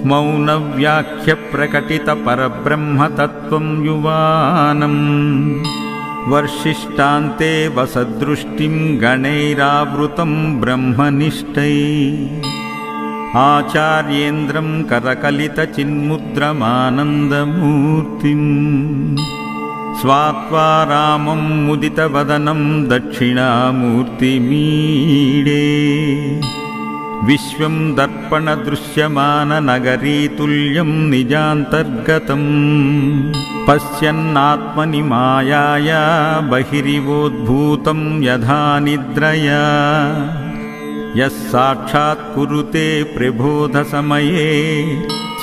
मौनव्याख्यप्रकटितपरब्रह्मतत्त्वं युवानम् वर्षिष्टान्ते वसदृष्टिं गणैरावृतं ब्रह्मनिष्ठैः आचार्येन्द्रं करकलितचिन्मुद्रमानन्दमूर्तिम् स्वात्वा रामं मुदितवदनं दक्षिणामूर्तिमीडे विश्वं दर्पणदृश्यमाननगरीतुल्यं निजान्तर्गतम् पश्यन्नात्मनि मायाया बहिरिवोद्भूतं यथा निद्रया यः साक्षात् कुरुते प्रबोधसमये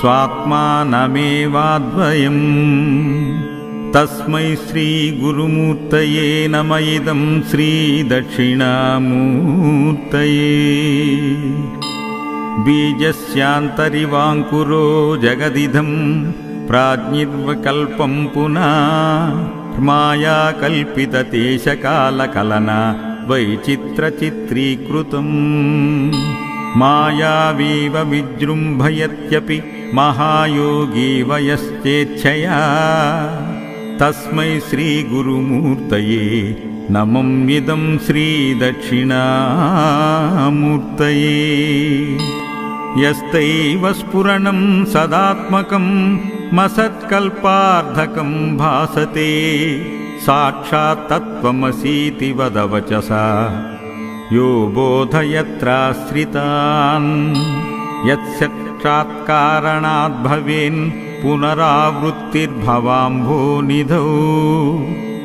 स्वात्मानमेवाद्वयम् तस्मै श्रीगुरुमूर्तये नमः इदं श्रीदक्षिणामूर्तये बीजस्यान्तरिवाङ्कुरो जगदिदं प्राज्ञिर्विकल्पं पुनः माया कल्पितदेशकालकलना वैचित्रचित्रीकृतम् मायावीव विजृम्भयत्यपि महायोगी वयश्चेच्छया तस्मै श्रीगुरुमूर्तये नमम्यिदं श्रीदक्षिणामूर्तये यस्तैव स्फुरणं सदात्मकं मसत्कल्पार्धकं भासते साक्षात् तत्त्वमसीति वदवचसा यो बोधयत्राश्रितान् यत्साक्षात्कारणात् भवेन् पुनरावृत्तिर्भवाम्भोनिधौ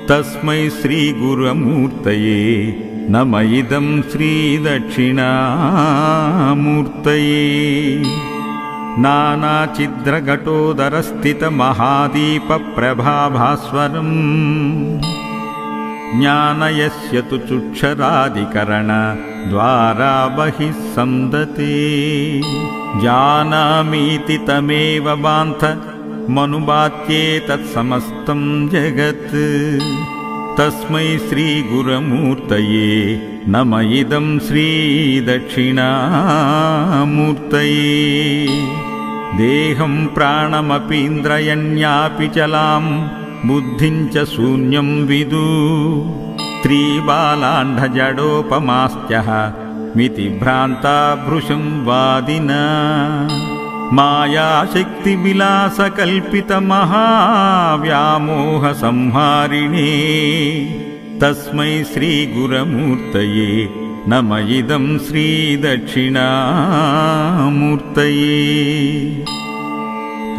तस्मै श्रीगुरुमूर्तये नमः इदं श्रीदक्षिणामूर्तये नानाचिद्रघटोदरस्थितमहादीपप्रभाभास्वरम् ज्ञानयस्य तु चुक्षरादिकरणद्वारा बहिः संदते जानामीति तमेव बान्धमनुबाध्ये तत्समस्तं जगत् तस्मै श्रीगुरुमूर्तये नमः इदं श्रीदक्षिणामूर्तये देहं प्राणमपीन्द्रयण्यापि चलां बुद्धिं च शून्यं विदु त्रिबालाण्डजडोपमास्त्यः मितिभ्रान्ता भृशं वादिना मायाशक्तिविलासकल्पितमहाव्यामोहसंहारिणे तस्मै श्रीगुरुमूर्तये नमः इदं श्रीदक्षिणामूर्तये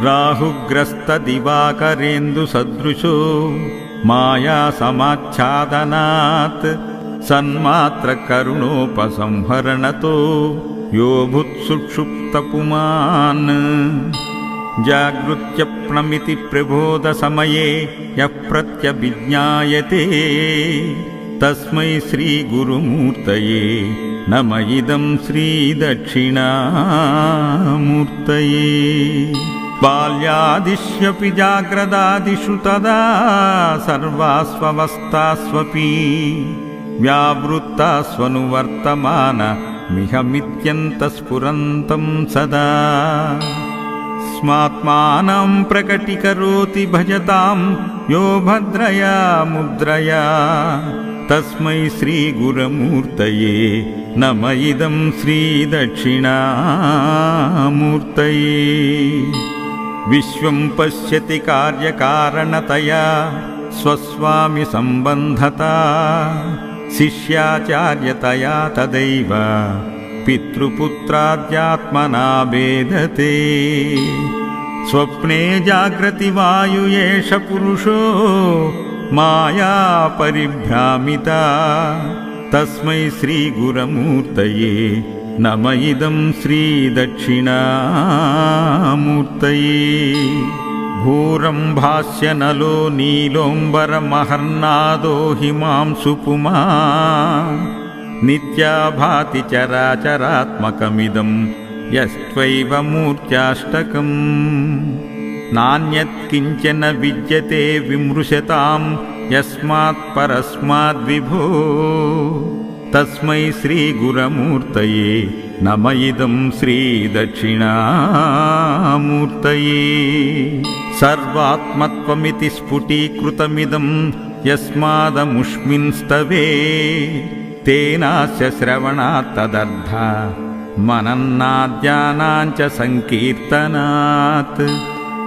राहुग्रस्तदिवाकरेन्दुसदृशो मायासमाच्छादनात् सन्मात्रकरुणोपसंहरणतो यो भूत्सुषुप्तपुमान् जागृत्यप्नमिति प्रबोधसमये यः प्रत्यभिज्ञायते तस्मै श्रीगुरुमूर्तये नमः इदं श्रीदक्षिणामूर्तये बाल्यादिष्यपि जाग्रदादिषु तदा सर्वास्वस्थास्वपि व्यावृत्तास्वनुवर्तमानमिहमित्यन्तस्फुरन्तं सदा स्मात्मानं प्रकटीकरोति भजतां यो भद्रया मुद्रया तस्मै श्रीगुरुमूर्तये नमः इदं श्रीदक्षिणामूर्तये विश्वं पश्यति कार्यकारणतया स्वस्वामि सम्बन्धता शिष्याचार्यतया तदैव पितृपुत्राद्यात्मना भेदते स्वप्ने जाग्रति वायु एष पुरुषो माया परिभ्रामिता तस्मै श्रीगुरुमूर्तये नमः इदं श्रीदक्षिणामूर्तये भूरम्भास्यनलो नीलोऽम्बरमहर्नादो हिमांशु पुमा नित्या भाति चराचरात्मकमिदं यस्त्वैव मूर्त्याष्टकम् नान्यत् किञ्चन विद्यते विमृशतां यस्मात् परस्माद् विभो तस्मै श्रीगुरमूर्तये नम इदं श्रीदक्षिणामूर्तये। सर्वात्मत्वमिति स्फुटीकृतमिदं यस्मादमुष्मिंस्तवे तेनास्य श्रवणात् तदर्थ मनन्नाद्यानाञ्च संकीर्तनात्।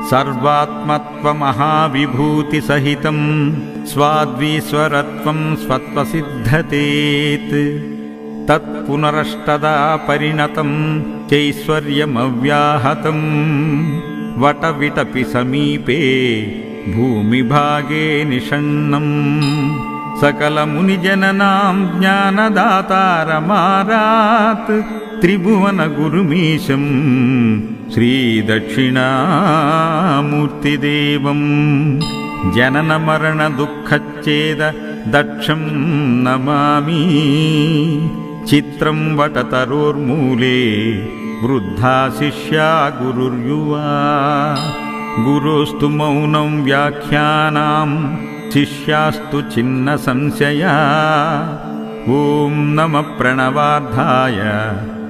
सर्वात्मत्वमहाविभूतिसहितं स्वाद्वीश्वरत्वं स्वत्वसिद्धतेत्। तत्पुनरष्टदा परिणतं चैश्वर्यमव्याहतं वटविटपि समीपे भूमिभागे निषण्णम्। सकलमुनिजननां ज्ञानदातारमारात् त्रिभुवनगुरुमीशं श्रीदक्षिणामूर्तिदेवं। जननमरणदुःखच्छेद दक्षं नमामि। चित्रं वटतरोर्मूले वृद्धा शिष्या गुरुर्युवा। गुरोस्तु मौनं व्याख्यानां शिष्यास्तु छिन्नसंशया। ॐ नमः प्रणवार्धाय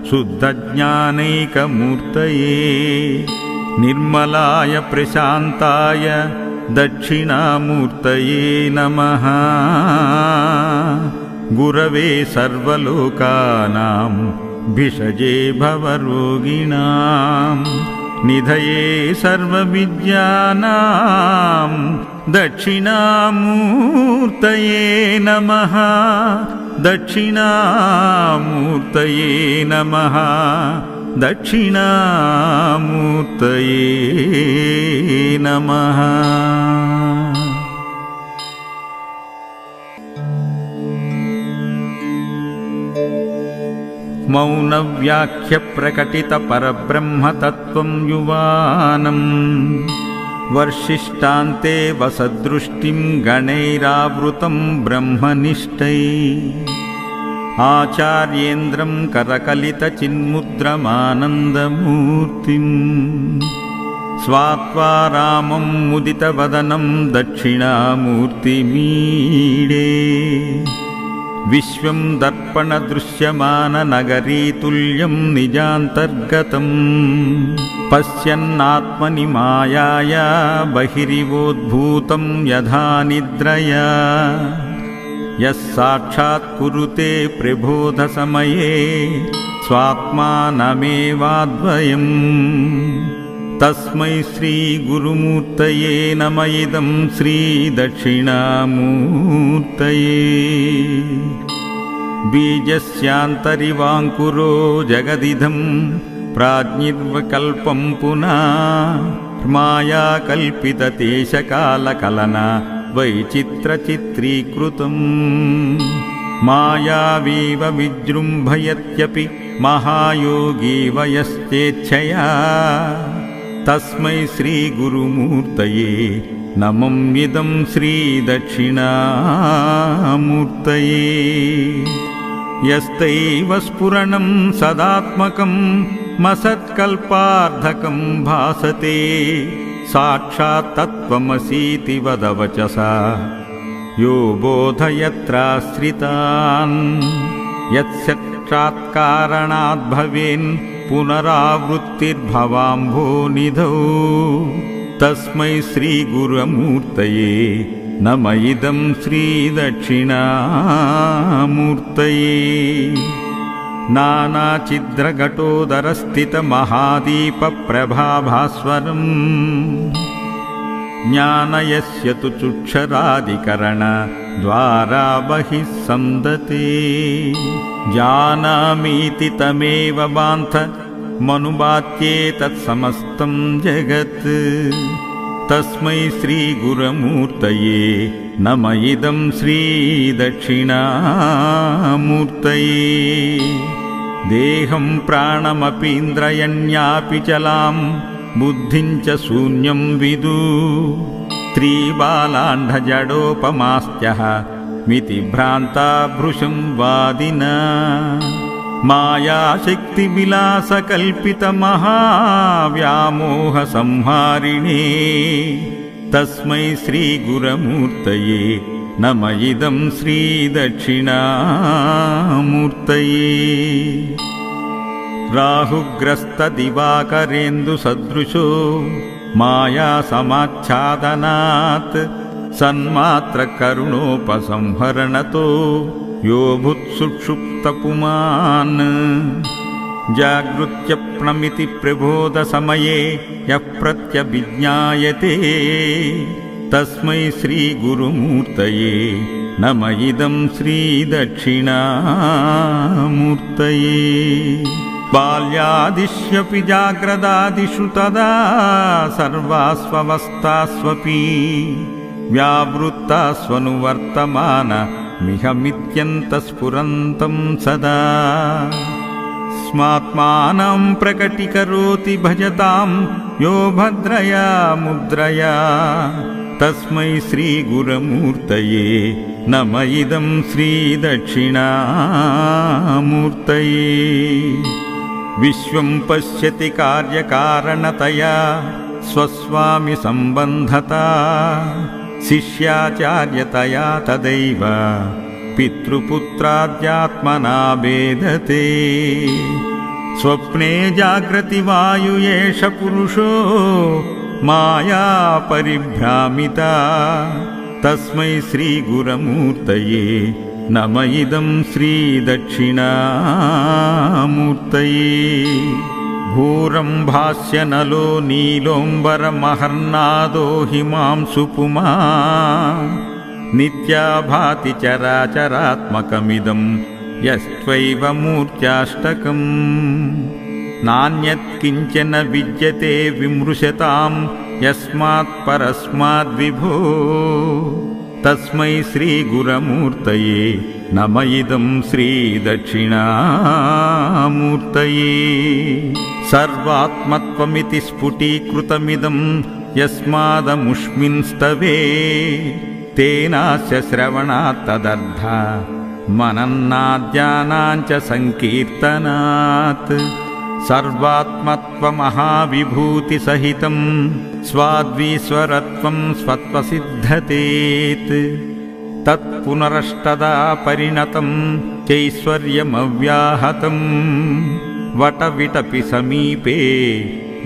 शुद्धज्ञानैकमूर्तये निर्मलाय प्रशान्ताय दक्षिणामूर्तये नमः। गुरवे सर्वलोकानां भिषजे भवरोगिणां निधये सर्वविद्यानां दक्षिणामूर्तये नमः। दक्षिणामूर्तये नमः। दक्षिणामूर्तये नमः। मौनव्याख्यप्रकटितपरब्रह्मतत्त्वं युवानम् वर्षिष्टान्ते वसदृष्टिं गणैरावृतं ब्रह्मनिष्ठैः। आचार्येन्द्रं करकलितचिन्मुद्रमानन्दमूर्तिम् स्वात्वा रामं मुदितवदनं दक्षिणामूर्तिमीडे। विश्वं दर्पणदृश्यमाननगरीतुल्यं निजान्तर्गतम् पश्यन्नात्मनि मायाया बहिरिवोद्भूतं यथा निद्रया। यः साक्षात् कुरुते प्रबोधसमये स्वात्मानमेवाद्वयम्। तस्मै श्रीगुरुमूर्तये नम इदं श्रीदक्षिणामूर्तये। बीजस्यान्तरिवाङ्कुरो जगदिदं प्राज्ञिर्विकल्पं पुनः मायाकल्पितदेशकालकलना वैचित्रचित्रीकृतम्। मायावीव विजृम्भयत्यपि महायोगी वयश्चेच्छया। तस्मै श्रीगुरुमूर्तये नमं इदं श्रीदक्षिणामूर्तये। यस्तैव स्फुरणं सदात्मकं मसत्कल्पार्धकं भासते साक्षात् तत्त्वमसीति वदवचसा यो बोधयत्राश्रितान्। यत्साक्षात्कारणाद् भवेन् पुनरावृत्तिर्भवाम्भोनिधौ। तस्मै श्रीगुरुमूर्तये नम इदं श्रीदक्षिणामूर्तये। नानाचिद्रघटोदरस्थितमहादीपप्रभाभास्वरम् ज्ञानयस्य तु चुक्षरादिकरणद्वारा बहिः सन्दते। जानामीति तमेव बान्थ मनुबात्येतत्समस्तं जगत्। तस्मै श्रीगुरुमूर्तये नम इदं श्रीदक्षिणामूर्तये। देहं प्राणमपीन्द्रयण्यापि चलां बुद्धिं च शून्यं विदु। त्रिबालाण्डजडोपमास्त्यः मिति भ्रान्ता भृशं वादिना। मायाशक्तिविलासकल्पितमहाव्यामोहसंहारिणे। तस्मै श्रीगुरुमूर्तये नम इदं श्रीदक्षिणामूर्तये। राहुग्रस्तदिवाकरेन्दुसदृशो मायासमाच्छादनात् सन्मात्रकरुणोपसंहरणतो यो भूत्सुषुप्तपुमान् जागृत्यप्नमिति प्रबोधसमये यः प्रत्यभिज्ञायते तस्मै श्रीगुरुमूर्तये नम इदं श्रीदक्षिणामूर्तये। बाल्यादिष्यपि जाग्रदादिषु तदा सर्वास्वस्थास्वपि व्यावृत्तास्वनुवर्तमानमिहमित्यन्तस्फुरन्तं सदा स्मात्मानं प्रकटीकरोति भजतां यो भद्रया मुद्रया तस्मै श्रीगुरुमूर्तये नम इदं श्रीदक्षिणामूर्तये। विश्वं पश्यति कार्यकारणतया स्वस्वामि सम्बन्धता शिष्याचार्यतया तदैव पितृपुत्राद्यात्मना भेदते। स्वप्ने जाग्रति वायु एष पुरुषो माया परिभ्रामिता तस्मै श्रीगुरुमूर्तये नम इदं श्रीदक्षिणामूर्तये। भूरम्भास्यनलो नीलोऽम्बरमहर्नादो हिमांशुपुमा नित्या भाति चराचरात्मकमिदं यस्त्वैव मूर्त्याष्टकम्। नान्यत्किञ्चन विद्यते विमृशतां यस्मात् परस्माद्विभो तस्मै श्रीगुरुमूर्तये नम इदं श्रीदक्षिणामूर्तये। सर्वात्मत्वमिति स्फुटीकृतमिदं यस्मादमुष्मिंस्तवे तेनास्य श्रवणात् तदर्थ मनन्नाद्यानाञ्च संकीर्तनात्। सर्वात्मत्वमहाविभूतिसहितं स्वाद्वीश्वरत्वं स्वत्वसिद्धतेत् तत्पुनरष्टदा परिणतं चैश्वर्यमव्याहतं वटविटपि समीपे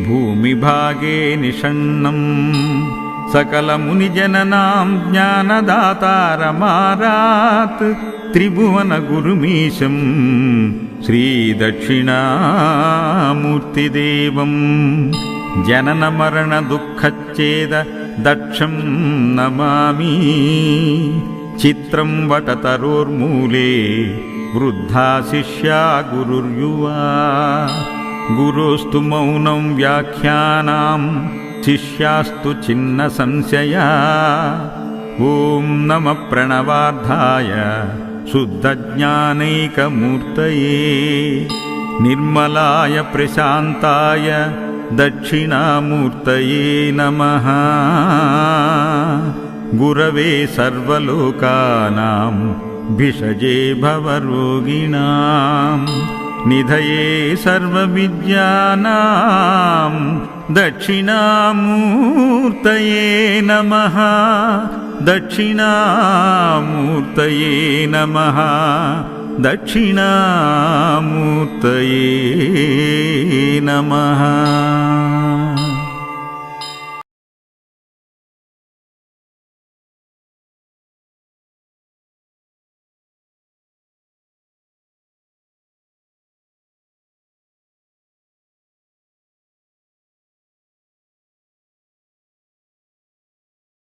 भूमिभागे निषण्णं। सकलमुनिजननां ज्ञानदातारमारात् त्रिभुवनगुरुमीशं श्रीदक्षिणामूर्तिदेवं जननमरणदुःखच्छेद दक्षं नमामि। चित्रं वटतरोर्मूले वृद्धा शिष्या गुरुर्युवा गुरोस्तु मौनं व्याख्यानां शिष्यास्तु छिन्नसंशया। ॐ नमः प्रणवार्धाय शुद्धज्ञानैकमूर्तये निर्मलाय प्रशान्ताय दक्षिणामूर्तये नमः। गुरवे सर्वलोकानां भिषजे भवरोगिणां निधये सर्वविद्यानां दक्षिणामूर्तये नमः। दक्षिणामूर्तये नमः। दक्षिणामूर्तये नमः।